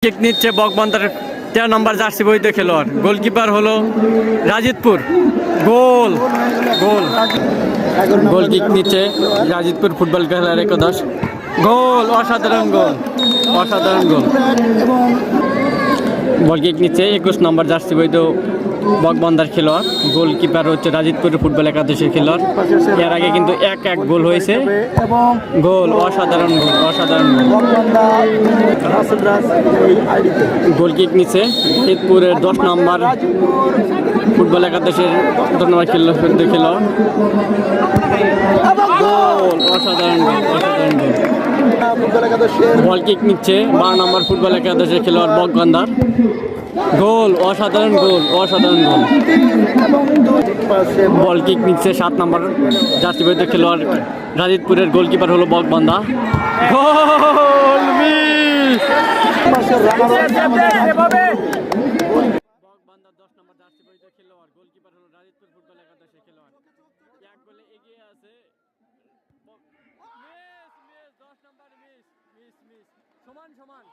Kick নিচ্ছে বকবন্ধার 13 নম্বর jersey বইতে খেলোয়াড়। গোলকিপার হলো রাজিতপুর। গোল গোল গোল কিক নিচ্ছে রাজিতপুর ফুটবল খেলার একাদশ। গোল, অসাধারণ গোল, অসাধারণ গোল। বল কিক নিচ্ছে 21 নম্বর জার্সি বইতে বকবন্ধার খেলোয়াড়। গোলকিপার হচ্ছে রাজিতপুরের ফুটবল একাদশের খেলোয়াড়। এর আগে কিন্তু 1-1 গোল হয়েছে। গোল, অসাধারণ গোল, অসাধারণ গোল। গোল কিক নিচ্ছে ফরিদপুরের 10 নম্বর ফুটবল একাদশের 10 নম্বর খেলোয়াড়। গোল, অসাধারণ গোল, অসাধারণ গোল। বল কিক নিচ্ছে 12 নম্বর ফুটবল একাদশের খেলোয়াড় বকবন্ধার। গোল, অসাধারণ গোল, অসাধারণ গোল। বল কিক নিচ্ছে 7 নম্বর জার্সি বইতে খেলোয়াড় রাজিতপুরের। গোলকিপার হলো বকবন্ধা। Goal miss. বকবন্ধা 10 নম্বর জার্সি বইতে খেলোয়াড়। গোলকিপার হলো রাজিতপুর ফুটবল একাদশের খেলোয়াড়। এক গোলে এগিয়ে আছে। মিস মিস 10 নম্বর মিস মিস মিস। সমান সমান।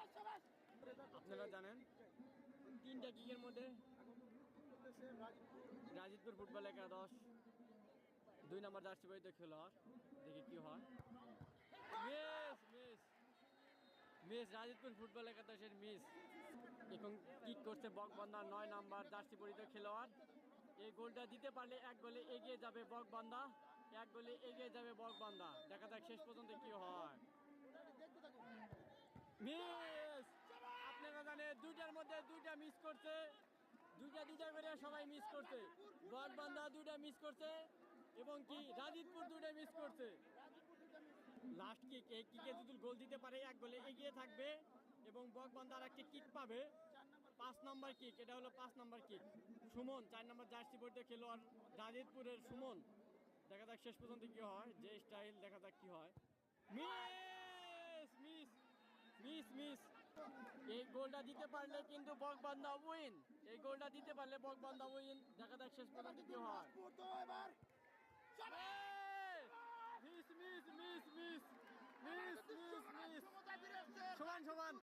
আপনারা জানেন 3টা কিকের মধ্যে রাজিতপুর ফুটবল একাদশ 2 নম্বর জার্সি বইতে খেলোয়াড়। দেখি কি হয়। মিস মিস মিস, রাজিতপুর ফুটবল একাদশের মিস। এখন কিক করছে বকবন্ধা 9 নম্বর জার্সি পরিহিত খেলোয়াড়। এই গোলটা দিতে পারলে 1 গোলে এগিয়ে যাবে বকবন্ধা। 1 গোলে এগিয়ে যাবে বকবন্ধা। দেখা যাক শেষ পর্যন্ত কি হয়। মিস। আপনারা জানেন 2টার মধ্যে 2টা মিস করছে। 2টা করে সবাই মিস করছে। বকবন্ধা 2টা মিস করছে এবং কি রাজিতপুর 2টা মিস করছে। লাস্ট কিক, এই কিকে যদি গোল দিতে পারে 1 গোলে এগিয়ে থাকবে এবং বকবন্ধা আরেকটি কিক পাবে। 5 নম্বর কিক, এটা হলো 5 নম্বর কিক। সুমন 4 নম্বর জার্সি পরিহিত খেলোয়াড় রাজিতপুরের সুমন। দেখা যাক শেষ পর্যন্ত কি হয়। যে স্টাইল, দেখা যাক কি হয়। Miss miss miss miss. এই গোলটা দিতে পারলে কিন্তু বকবন্ধা উইন। এই গোলটা দিতে পারলে বকবন্ধা উইন। দেখা যাক শেষ পর্যন্ত কি হয়। Miss miss miss miss miss miss miss. সমান সমান।